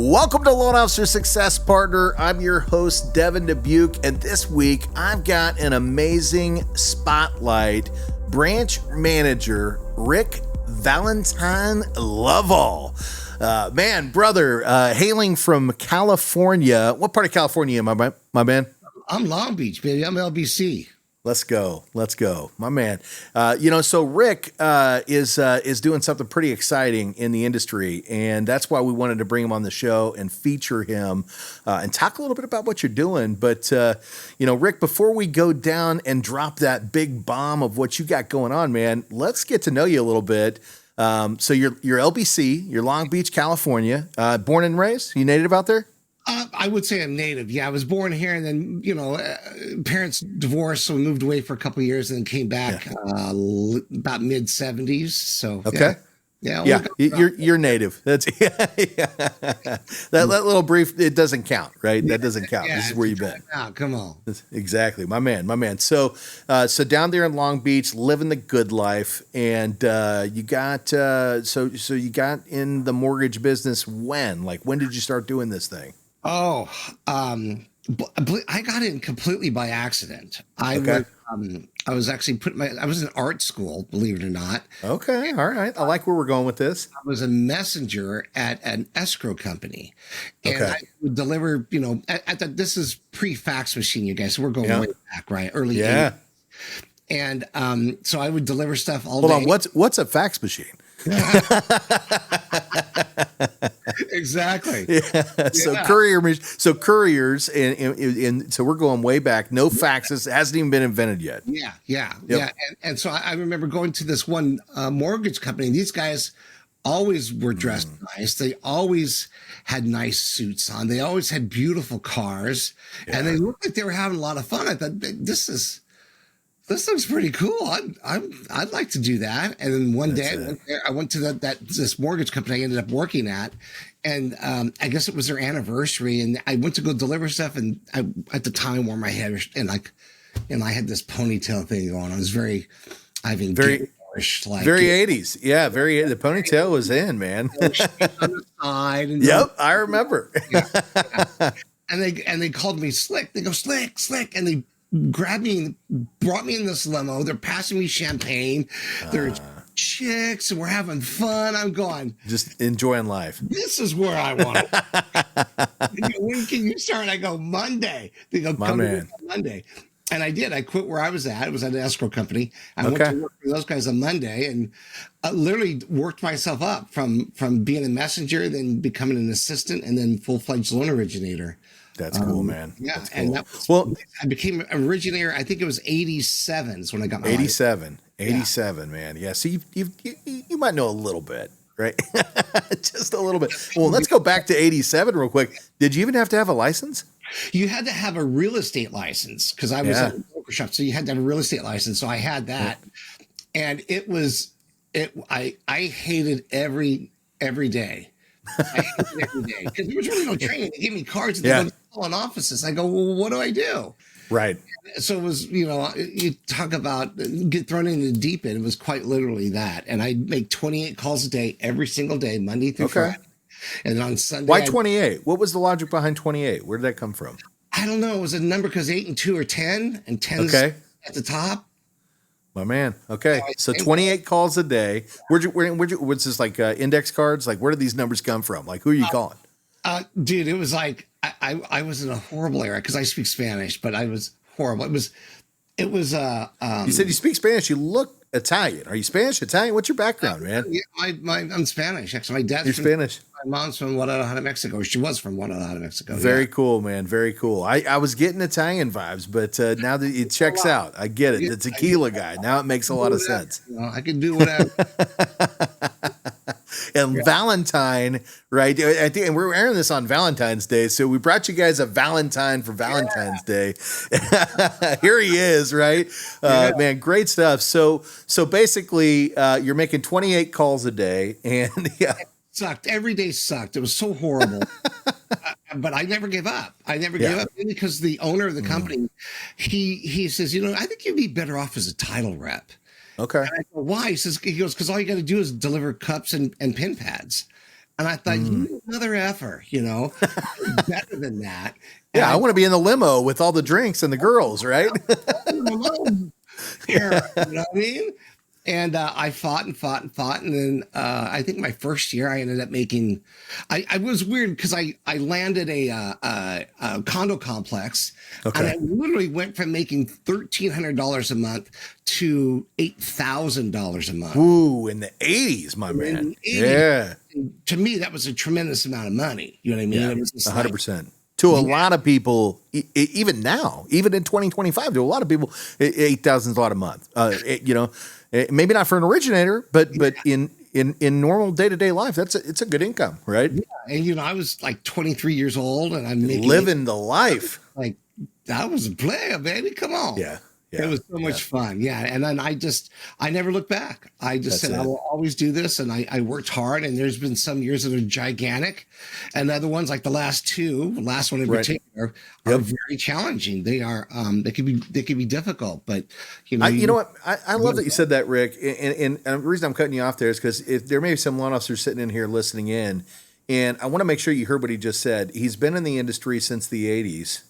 Welcome to Loan Officer Success Partner. I'm your host, Devin Dubuque, and this week I've got an amazing spotlight. Branch Manager Rick Loveall. Brother, hailing from California. What part of California am I, my man? I'm Long Beach, baby. I'm LBC. Let's go, my man. So Rick is doing something pretty exciting in the industry, and that's why we wanted to bring him on the show and feature him and talk a little bit about what you're doing. But Rick, before we go down and drop that big bomb of what you got going on, man, let's get to know you a little bit. So you're LBC, you're Long Beach, California, born and raised. You native out there? I would say I'm native. Yeah, I was born here, and then parents divorced, so we moved away for a couple of years, and then came back about mid '70s. So okay, yeah. You're native. That's that little brief. It doesn't count, right? That doesn't count. Yeah, this is where you've been. Come on. Exactly, my man. So down there in Long Beach, living the good life, and you got so you got in the mortgage business when? Like, when did you start doing this thing? I got in completely by accident. I was actually I was in art school, believe it or not. Okay, all right. I like where we're going with this. I was a messenger at an escrow company, and I would deliver. This is pre-fax machine, you guys. So we're going way back, right? Early 80s. And so I would deliver stuff all day. Hold on, what's a fax machine? Exactly. Yeah. So couriers, and so we're going way back. No faxes. It hasn't even been invented yet. Yeah. And so I remember going to this one mortgage company. These guys always were dressed nice. They always had nice suits on. They always had beautiful cars, and they looked like they were having a lot of fun. I thought, this looks pretty cool. I'd like to do that. And then one day I went to this mortgage company I ended up working at, and I guess it was their anniversary, and I went to go deliver stuff, and I at the time wore my hair and I had this ponytail thing going on. It was very 80s. Yeah, the ponytail was in, man. On the side and I remember. And they called me Slick. They go, Slick, and they grabbed me and brought me in this limo. They're passing me champagne. They're chicks, and we're having fun. I'm going, just enjoying life. This is where I want it. When can you start? I go, Monday. They go, come on Monday. And I did. I quit where I was at. It was at an escrow company. I went to work for those guys on Monday, and literally worked myself up from being a messenger, then becoming an assistant, and then full-fledged loan originator. That's cool, man. Yeah, that's cool. And that was, I became an originator. I think it was 87 is when I got my 87, man. Yeah, so you might know a little bit, right? Just a little bit. Well, let's go back to 87 real quick. Did you even have to have a license? You had to have a real estate license because I was at a broker shop, so you had to have a real estate license. So I had that, and I hated every day. I hated every day because there was really no training. They gave me cards and in offices. I go, well, what do I do? Right. So it was, you talk about get thrown in the deep end. It was quite literally that. And I make 28 calls a day, every single day, Monday through Friday. And on Sunday. Why 28? What was the logic behind 28? Where did that come from? I don't know. It was a number because 8 and 2 are 10, and 10 is at the top. My man. Okay. So 28 calls a day. Where'd you, what's this, like index cards? Like, where did these numbers come from? Like, who are you calling? Dude, it was like, I was in a horrible era because I speak Spanish, but I was horrible. It was, you said you speak Spanish. You look Italian. Are you Spanish, Italian? What's your background, man? Yeah, I'm Spanish. Actually, my dad's Spanish. My mom's from Guadalajara, Mexico. She was from Guadalajara, Mexico. Very cool, man. Very cool. I was getting Italian vibes, but now that it checks out, I get it. The tequila guy. Now it makes a lot of sense. I can do whatever. And Valentine, right? I think, and we're airing this on Valentine's Day, so we brought you guys a Valentine for Valentine's Day. Here he is, right? Man, great stuff. So basically, you're making 28 calls a day, and sucked. Every day sucked. It was so horrible. But I never gave up. I never gave up because the owner of the company, he says, I think you'd be better off as a title rep. Okay. And I go, why? He goes, because all you got to do is deliver cups and pin pads. And I thought, you mother effer, better than that. And Yeah, I want to be in the limo with all the drinks and the girls, right? here, you know what I mean? And I fought and fought and fought. And then I think my first year I ended up making, I was weird because I landed a condo complex. Okay. And I literally went from making $1,300 a month to $8,000 a month. Ooh, in the 80s, my man. In the 80s. Yeah. And to me, that was a tremendous amount of money. You know what I mean? Yeah, It was just 100%. To a lot of people, even now, even in 2025, to a lot of people, 8,000 is a lot a month. Maybe not for an originator, but in normal day-to-day life, it's a good income, right? Yeah. And I was like 23 years old, and I'm making living the life. Like that was a player, baby. Come on. Yeah. It was so much fun. Yeah. And then I never looked back. I just said, I will always do this. And I worked hard, and there's been some years that are gigantic, and other ones like the last one in particular are very challenging. They are, they can be difficult, but you know what? I love that you said that, Rick. And the reason I'm cutting you off there is because if there may be some law officers sitting in here listening in, and I want to make sure you heard what he just said. He's been in the industry since the 80s.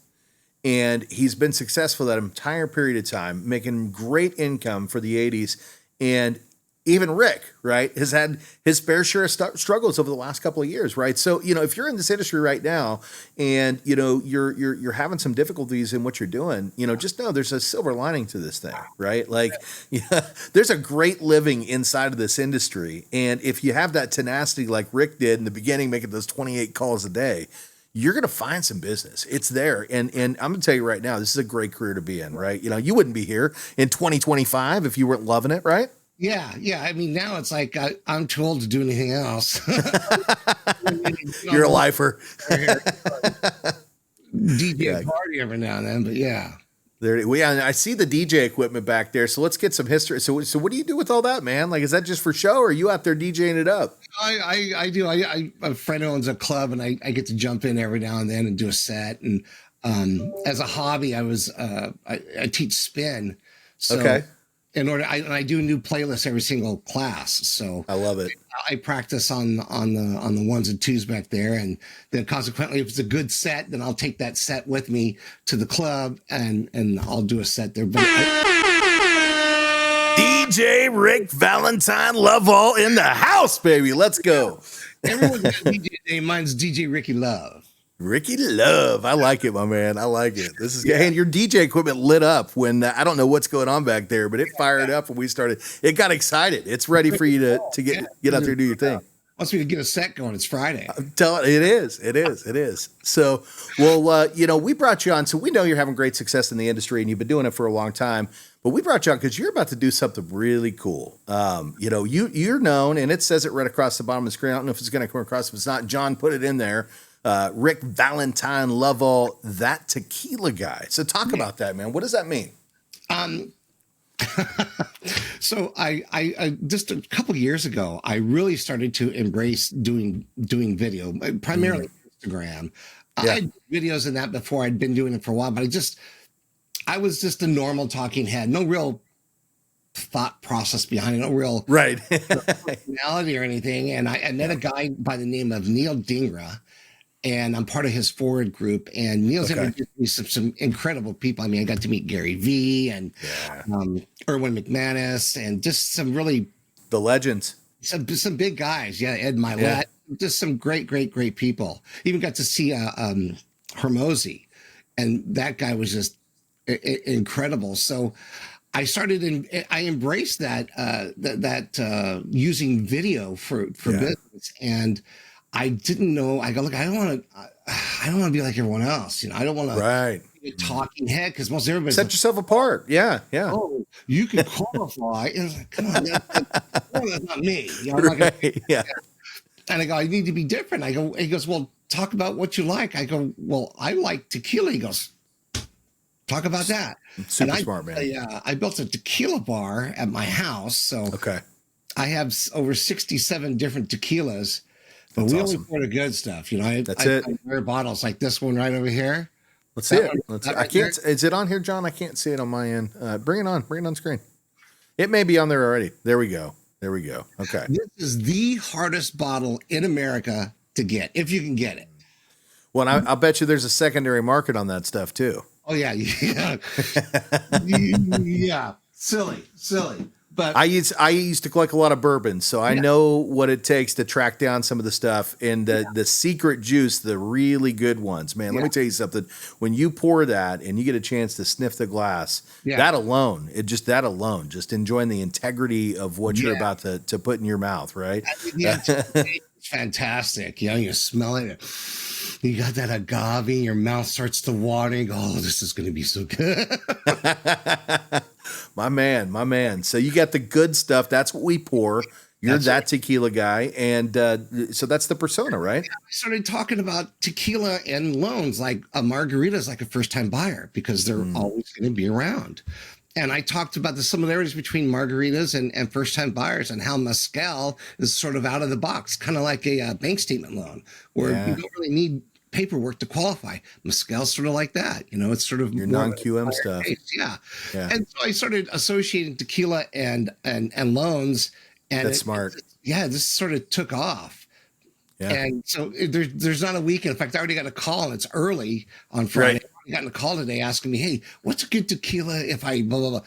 And he's been successful that entire period of time, making great income for the 80s. And even Rick, right, has had his fair share of struggles over the last couple of years, right? So, if you're in this industry right now and, you're having some difficulties in what you're doing, just know there's a silver lining to this thing, right? Like, there's a great living inside of this industry. And if you have that tenacity like Rick did in the beginning, making those 28 calls a day, you're going to find some business. It's there. And I'm going to tell you right now, this is a great career to be in, right? You wouldn't be here in 2025 if you weren't loving it, right? Yeah. Yeah. I mean, now it's like I'm too old to do anything else. You're a lifer. DJ party every now and then, but yeah. I see the DJ equipment back there. So let's get some history. So what do you do with all that, man? Like, is that just for show, or are you out there DJing it up? I do. A friend owns a club, and I get to jump in every now and then and do a set. And as a hobby, I teach spin. So okay. I do a new playlist every single class. So I love it. I practice on the ones and twos back there, and then consequently, if it's a good set, then I'll take that set with me to the club, and I'll do a set there. But DJ Rick Valentine Loveall in the house, baby. Let's go. Everyone's got a DJ name. Mine's DJ Ricky Love. Ricky Love. I like it, my man. I like it. This is good. And your DJ equipment lit up when I don't know what's going on back there, but it fired up when we started. It got excited. It's ready for you to get out there and do your thing. Wants me to get a set going. It's Friday. I'm telling it is. So, well, we brought you on. So we know you're having great success in the industry, and you've been doing it for a long time. But we brought you on because you're about to do something really cool. You're known, and it says it right across the bottom of the screen. I don't know if it's going to come across. If it's not, John put it in there. Rick Valentine Loveall, that tequila guy. So talk about that, man. What does that mean? So I just a couple of years ago, I really started to embrace doing video, primarily Instagram. Yeah. I had videos in that before. I'd been doing it for a while, but I was just a normal talking head, no real thought process behind it, no real personality or anything. And I met a guy by the name of Neil Dingra, and I'm part of his forward group. And Neil's introduced me some incredible people. I mean, I got to meet Gary Vee and Erwin McManus, and just some really the legends, some big guys. Yeah, Ed Milet, just some great people. Even got to see Hermosi, and that guy was just incredible. So I embraced that using video for business. And I didn't know. I go, look, I don't want to be like everyone else. I don't want to be a talking head, because most everybody set yourself apart. Yeah. Oh, you can qualify. And like, come on, that's not me. I'm not gonna, And I go, I need to be different. He goes, well, talk about what you like. I go, well, I like tequila. He goes, talk about that. Super smart, man. I built a tequila bar at my house. So I have over 67 different tequilas. But we only pour the good stuff, I wear bottles like this one right over here. Let's see it. I can't. Is it on here, John? I can't see it on my end. Bring it on. Bring it on screen. It may be on there already. There we go. There we go. Okay. This is the hardest bottle in America to get, if you can get it. Well, I'll bet you there's a secondary market on that stuff too. Oh yeah, yeah, yeah. Silly. But I used to collect a lot of bourbon, so I know what it takes to track down some of the stuff and the secret juice, the really good ones. Man, let me tell you something. When you pour that and you get a chance to sniff the glass, that alone, just enjoying the integrity of what you're about to put in your mouth, right? It's fantastic. You know, you smell it. You got that agave, your mouth starts to water. You go, oh, this is going to be so good. My man. So you got the good stuff. That's what we pour. You're that tequila guy. And so that's the persona, right? I started talking about tequila and loans, like a margarita is like a first-time buyer because they're always going to be around. And I talked about the similarities between margaritas and first-time buyers and how mezcal is sort of out of the box, kind of like a bank statement loan where you don't really need paperwork to qualify. Mezcal's sort of like that. You know, it's sort of your non-QM stuff. Yeah. And so I started associating tequila and loans. And that's smart. This sort of took off. Yeah. And so there's not a weekend. In fact, I already got a call, and it's early on Friday. Right. I got a call today asking me, hey, what's a good tequila if I blah, blah, blah.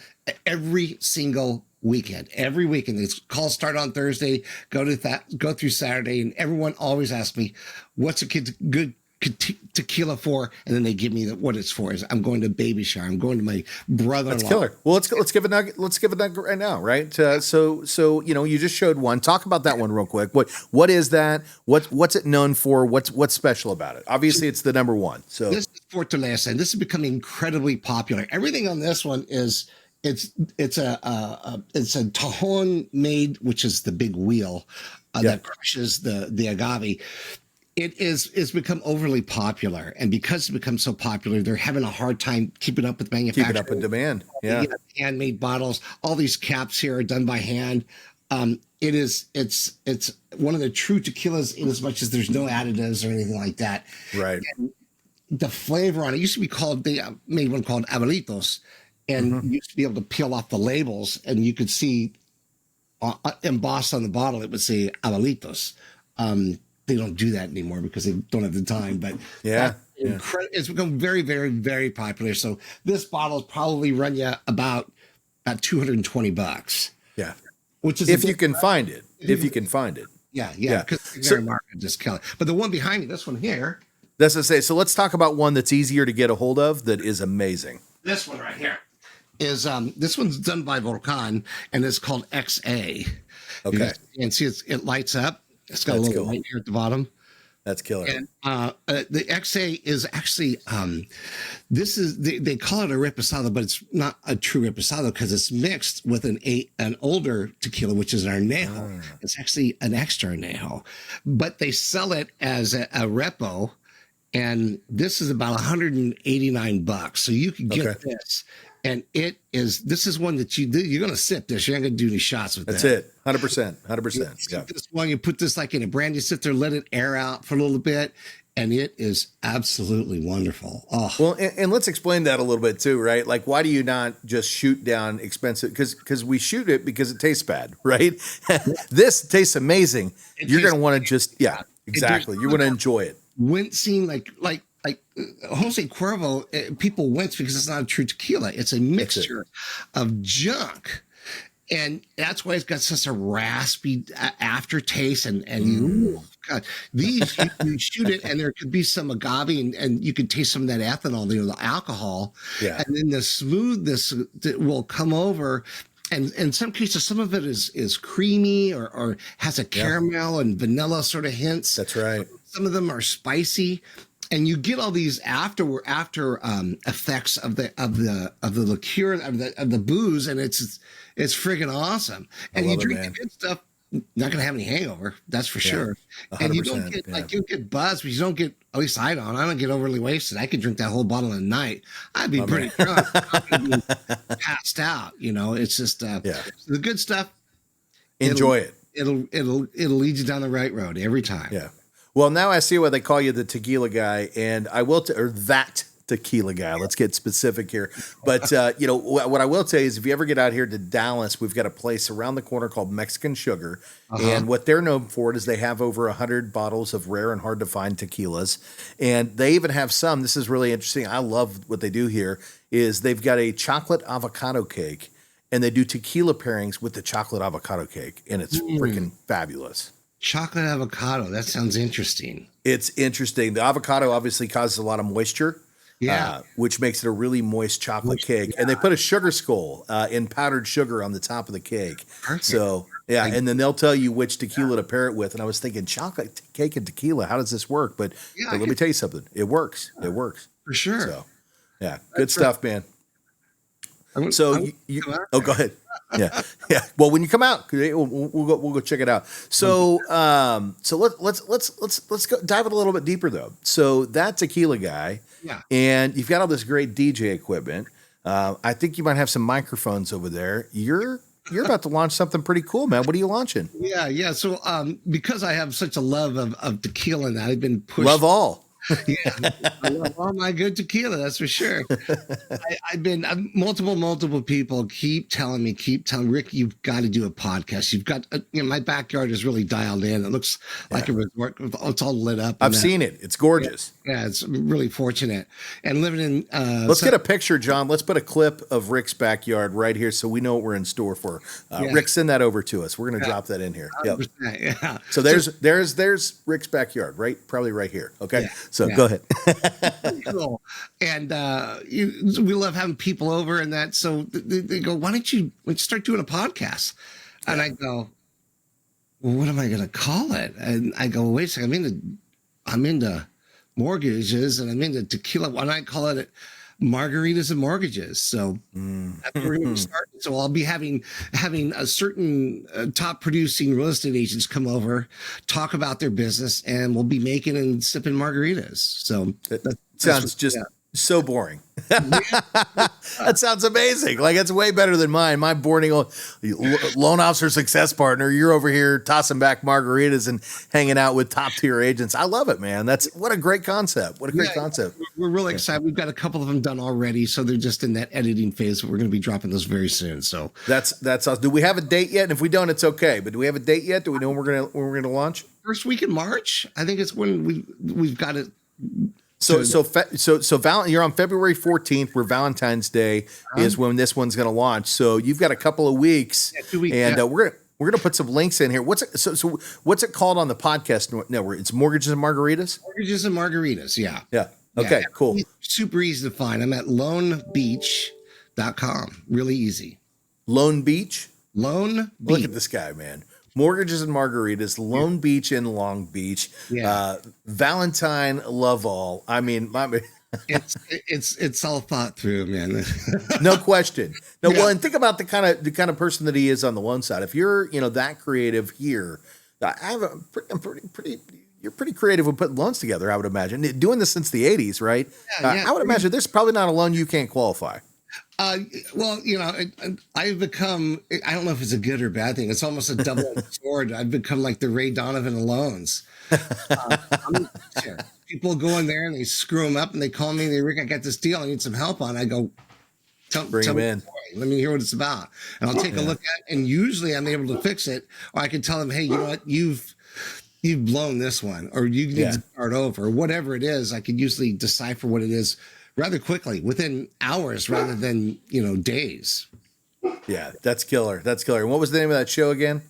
Every single weekend. Every weekend. These calls start on Thursday, go through Saturday, and everyone always asks me, what's a good tequila for? And then they give me what it's for. Is I'm going to baby shower. I'm going to my brother-in-law. That's killer. Well, let's give a nugget. Let's give a nugget right now, right? So you know, you just showed one. Talk about that one real quick. What is that? What's it known for? What's special about it? Obviously, it's the number one. So this is Fortaleza, and this has become incredibly popular. Everything on this one is it's a Tajon made, which is the big wheel that crushes the agave. It's become overly popular, and because it's become so popular, they're having a hard time keeping up with manufacturing. Keeping up with demand. Yeah. Handmade bottles. All these caps here are done by hand. It's one of the true tequilas in as much as there's no additives or anything like that. Right. And the flavor on it used to be called, they made one called Abuelitos, and you used to be able to peel off the labels, and you could see embossed on the bottle, it would say Abuelitos. They don't do that anymore because they don't have the time, but it's become very, very, very popular. So this bottle has probably run you about $220. Yeah. Which is if you can find it. If you can find it. Yeah. Because market just kill it. But the one behind me, this one here. That's to say, so let's talk about one that's easier to get a hold of that is amazing. This one right here is this one's done by Volcan, and it's called XA. Okay. And see, it lights up. It's got a little light here at the bottom. That's killer. And the XA is actually this is they call it a reposado, but it's not a true reposado because it's mixed with an older tequila, which is an añejo. It's actually an extra añejo, but they sell it as a repo, and this is about $189. So you can get this. And this is one that you're going to sip this. You're not going to do any shots with That's that. That's it. 100%. Yeah. This one, you put this like in a brand, you sit there, let it air out for a little bit, and it is absolutely wonderful. Oh. Well, and let's explain that a little bit too, right? Like, why do you not just shoot down expensive? Because we shoot it because it tastes bad, right? This tastes amazing. You're going to want to just, exactly. You're going to enjoy it. Wincing, like Jose Cuervo, people wince because it's not a true tequila. It's a mixture of junk. And that's why it's got such a raspy aftertaste. And God, these, you shoot it, and there could be some agave, and you could taste some of that ethanol, the alcohol. Yeah. And then the smoothness will come over. And in some cases, some of it is creamy or has a caramel and vanilla sort of hints. That's right. Some of them are spicy. And you get all these after effects of the liqueur of the booze, and it's friggin' awesome. And you drink the good stuff, not gonna have any hangover, that's for sure. And you don't get you'll get buzzed, but you don't get. At least I don't get overly wasted. I could drink that whole bottle in a night. I'd be pretty drunk, I'd be passed out. You know, it's just the good stuff. Enjoy it. It'll lead you down the right road every time. Yeah. Well, now I see why they call you the tequila guy, and I will, or that Tequila guy. Let's get specific here. But, what I will tell you is if you ever get out here to Dallas, we've got a place around the corner called Mexican Sugar. And what they're known for is they have over 100 bottles of rare and hard to find tequilas. And they even have some, this is really interesting. I love what they do here is they've got a chocolate avocado cake and they do tequila pairings with the chocolate avocado cake. And it's freaking fabulous. Chocolate avocado. That sounds interesting. It's interesting. The avocado obviously causes a lot of moisture. Which makes it a really moist chocolate cake. Yeah. And they put a sugar skull in powdered sugar on the top of the cake. Perfect. So, and then they'll tell you which tequila to pair it with. And I was thinking, chocolate cake and tequila, how does this work? But let me tell you something. It works. It works. For sure. So, good stuff, man. So, go ahead. Yeah. Well, when you come out, we'll go check it out. So, let's go dive a little bit deeper though. So that tequila guy, and you've got all this great DJ equipment. I think you might have some microphones over there. You're about to launch something pretty cool, man. What are you launching? Yeah. So, because I have such a love of tequila, and I've been pushed. Loveall. I love all my good tequila, that's for sure. Multiple people keep telling me, Rick, you've got to do a podcast. You've got, my backyard is really dialed in. It looks like a resort. It's all lit up. I've seen it. It's gorgeous. Yeah, it's really fortunate. And living in, let's get a picture, John. Let's put a clip of Rick's backyard right here so we know what we're in store for. Rick, send that over to us. We're going to drop that in here. Yep. Yeah. So there's Rick's backyard, right? Probably right here. Okay. So go ahead. Cool. And we love having people over and that. So they go, why don't you start doing a podcast? And I go, well, what am I going to call it? And I go, wait a second, I'm into mortgages and I'm into tequila. Why don't I call it Margaritas and Mortgages? So that's where we're going to start. So I'll be having a certain top producing real estate agents come over, talk about their business, and we'll be making and sipping margaritas. So that sounds just so boring. That sounds amazing. Like it's way better than mine. My boring loan officer success partner. You're over here tossing back margaritas and hanging out with top tier agents. I love it, man. What a great concept. What a great concept. We're really excited. We've got a couple of them done already, so they're just in that editing phase. We're going to be dropping those very soon. So that's awesome. Do we have a date yet? And if we don't, it's okay. But do we have a date yet? Do we know when we're gonna launch? First week in March. I think it's when we've got it. So you're on February 14th, where Valentine's Day is when this one's going to launch. So you've got a couple of weeks, 2 weeks, and we're going to put some links in here. What's it called on the podcast network? It's Mortgages and Margaritas. Mortgages and Margaritas. Yeah. Okay. Cool. Super easy to find. I'm at lonebeach.com. Really easy. Lone Beach. Look at this guy, man. Mortgages and Margaritas, Lone Beach in Long Beach, Valentine Loveall. I mean, it's all thought through, man. No question. Well, and think about the kind of person that he is on the loan side. If you're that creative here, you're pretty creative with putting loans together. I would imagine doing this since the '80s, right? I would imagine there's probably not a loan you can't qualify. Well, I've become, I don't know if it's a good or bad thing. It's almost a double-edged sword. I've become like the Ray Donovan of loans. People go in there and they screw them up and they call me and they, Rick, I got this deal. I need some help on. I go, bring them in. Let me hear what it's about. And I'll take a look at it. And usually I'm able to fix it. Or I can tell them, hey, you know what? You've blown this one, or you need to start over, or whatever it is. I can usually decipher what it is rather quickly, within hours rather than, days. Yeah, that's killer. And what was the name of that show again?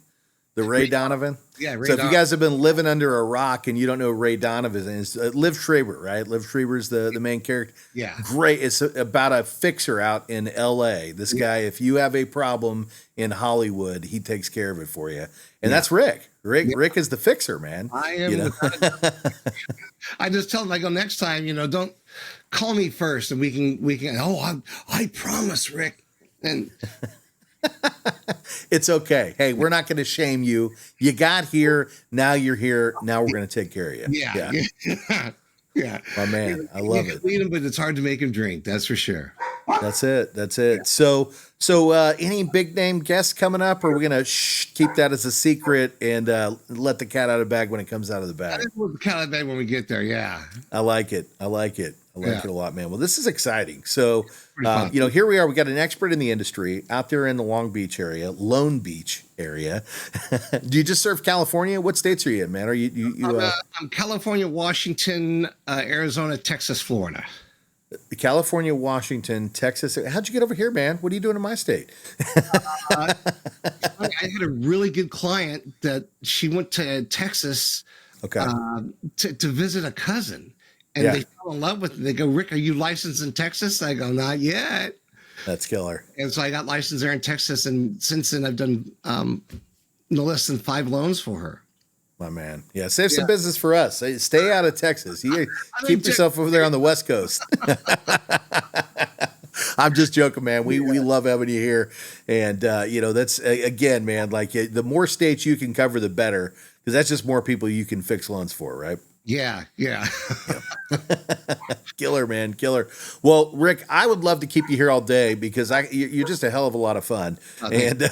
The Ray Donovan? Yeah, Ray So if you guys have been living under a rock and you don't know who Ray Donovan is, Liv Schreiber, right? Liv Schreiber is the main character. Yeah. Great. It's about a fixer out in L.A. This guy, if you have a problem in Hollywood, he takes care of it for you. And that's Rick. Rick is the fixer, man. I am. I just tell him, I go, next time, don't call me first and we can, I promise, Rick. And it's okay. Hey, we're not going to shame you. You got here. Now you're here. Now we're going to take care of you. Yeah. My man, I love it. Lead him, but it's hard to make him drink. That's for sure. That's it. So any big name guests coming up, or are we going to keep that as a secret and let the cat out of the bag when it comes out of the bag? I think we'll the cat out of the bag when we get there. Yeah. I like it. I like it a lot, man. Well, this is exciting. So, fun. here we are. We got an expert in the industry out there in the Long Beach area, Lone Beach area. Do you just serve California? What states are you in, man? Are you I'm California, Washington, Arizona, Texas, Florida. California, Washington, Texas? How'd you get over here, man? What are you doing in my state? I had a really good client that she went to Texas to visit a cousin, and they fell in love with it. They go, Rick, are you licensed in Texas? I go, not yet. That's killer. And so I got licensed there in Texas, and since then I've done no less than 5 loans for her. My man. Yeah, save some business for us. Stay out of Texas. You keep yourself over there on the West Coast. I'm just joking, man. We love having you here. And, that's, again, man, like the more states you can cover, the better, because that's just more people you can fix loans for, right? Yeah. Killer, man, killer. Well, Rick, I would love to keep you here all day because you're just a hell of a lot of fun. And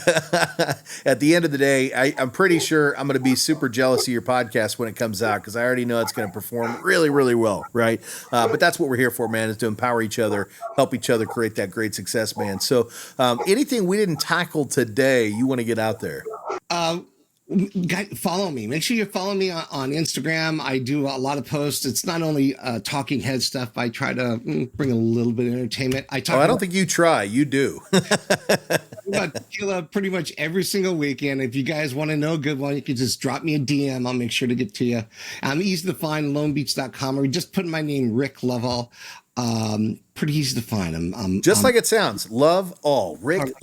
at the end of the day, I'm pretty sure I'm going to be super jealous of your podcast when it comes out because I already know it's going to perform really, really well, right? But that's what we're here for, man, is to empower each other, help each other create that great success, man. So anything we didn't tackle today you want to get out there? Follow me. Make sure you follow me on Instagram. I do a lot of posts. It's not only talking head stuff. I try to bring a little bit of entertainment. I don't think you try. You do. about Tequila pretty much every single weekend. If you guys want to know a good one, you can just drop me a DM. I'll make sure to get to you. I'm easy to find, lonebeach.com, or just put in my name, Rick Loveall. Pretty easy to find. I'm just like it sounds. Love all. Rick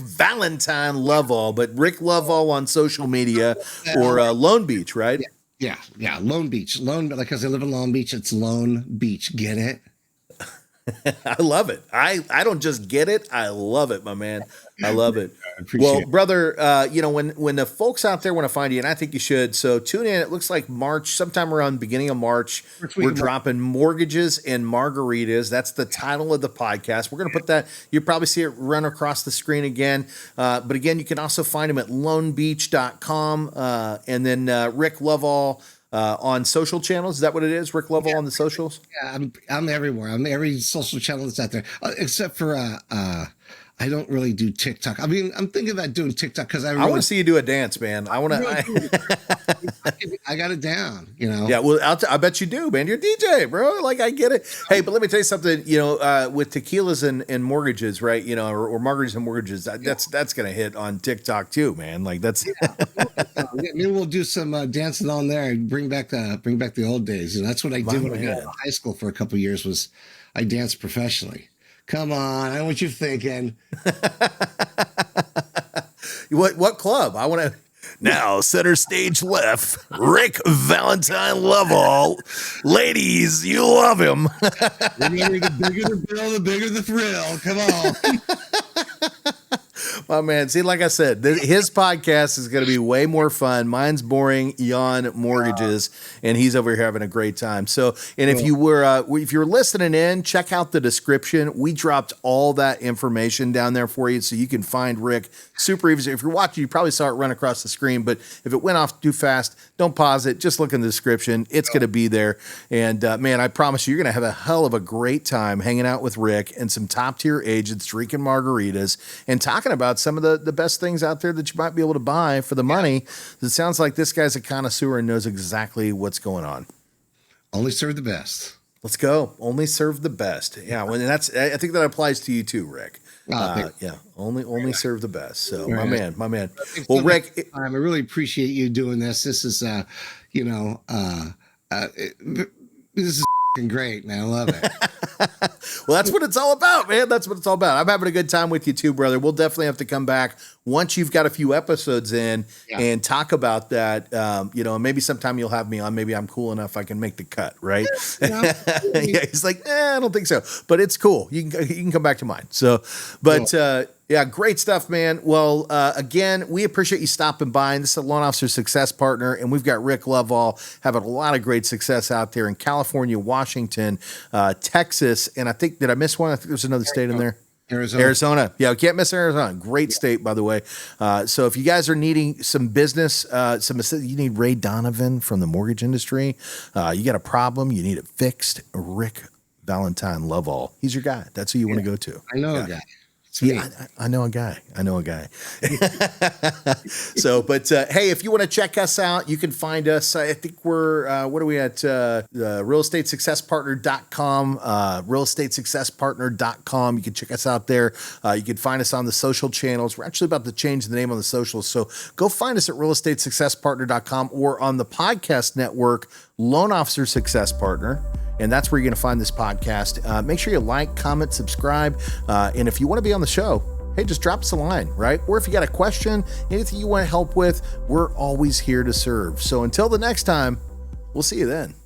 Valentine Loveall, but Rick Loveall on social media or Lone Beach, right? Yeah. Lone Beach. Because I live in Long Beach, it's Lone Beach. Get it? I love it. I don't just get it. I love it, my man. I love it. Well, brother, when the folks out there want to find you, and I think you should, so tune in. It looks like March, sometime around beginning of March, we're dropping Mortgages and Margaritas. That's the title of the podcast. We're going to put that, you'll probably see it run across the screen again. But again, you can also find him at lonebeach.com. And then Rick Loveall on social channels. Is that what it is? Rick Loveall on the socials? Yeah, I'm everywhere. I'm every social channel that's out there, except for I don't really do TikTok. I mean, I'm thinking about doing TikTok because I want to see you do a dance, man. I got it down, you know. Yeah, well, I bet you do, man. You're a DJ, bro. Like, I get it. Hey, but let me tell you something. With tequilas and mortgages, right? Or margaritas and mortgages. That's gonna hit on TikTok too, man. Like that's. Maybe we'll do some dancing on there and bring back the old days. And that's what I did when I got out of high school for a couple of years. Was I danced professionally. Come on, I know what you're thinking. What club? I want to. Now, center stage left, Rick Valentine Loveall. Ladies, you love him. Remember, the bigger the bill, the bigger the thrill. Come on. My man, see, like I said, his podcast is going to be way more fun. Mine's boring, yawn mortgages, and he's over here having a great time. So, and if you're listening in, check out the description. We dropped all that information down there for you, so you can find Rick super easy. If you're watching, you probably saw it run across the screen, but if it went off too fast, don't pause it. Just look in the description. It's going to be there. And man, I promise you're going to have a hell of a great time hanging out with Rick and some top tier agents drinking margaritas and talking about some of the best things out there that you might be able to buy for the money. It sounds like this guy's a connoisseur and knows exactly what's going on. Only serve the best. Let's go. Only serve the best. Yeah, well, and I think that applies to you too, Rick. Only serve the best. So my man. Well, Rick, I really appreciate you doing this. This is this is great, man. I love it. Well, that's what it's all about, man. That's what it's all about. I'm having a good time with you too, brother. We'll definitely have to come back once you've got a few episodes in and talk about that. And maybe sometime you'll have me on. Maybe I'm cool enough I can make the cut, right? Yeah, he's like, I don't think so, but it's cool. You can come back to mine. So, but yeah, great stuff, man. Well, again, we appreciate you stopping by. And this is a Loan Officer Success Partner, and we've got Rick Loveall having a lot of great success out there in California, Washington, Texas, and I think, did I miss one? I think there's another state in there. Arizona. Yeah, we can't miss Arizona. Great state, by the way. So if you guys are needing some business, you need Ray Donovan from the mortgage industry. You got a problem, you need it fixed. Rick Valentine Loveall. He's your guy. That's who you want to go to. I know a guy. It's me. Yeah, I know a guy. So, but hey, if you want to check us out, you can find us. I think we're, what are we at? realestatesuccesspartner.com, realestatesuccesspartner.com. You can check us out there. You can find us on the social channels. We're actually about to change the name on the socials. So go find us at realestatesuccesspartner.com or on the podcast network, Loan Officer Success Partner. And that's where you're going to find this podcast. Make sure you like, comment, subscribe. And if you want to be on the show, hey, just drop us a line, right? Or if you got a question, anything you want help with, we're always here to serve. So until the next time, we'll see you then.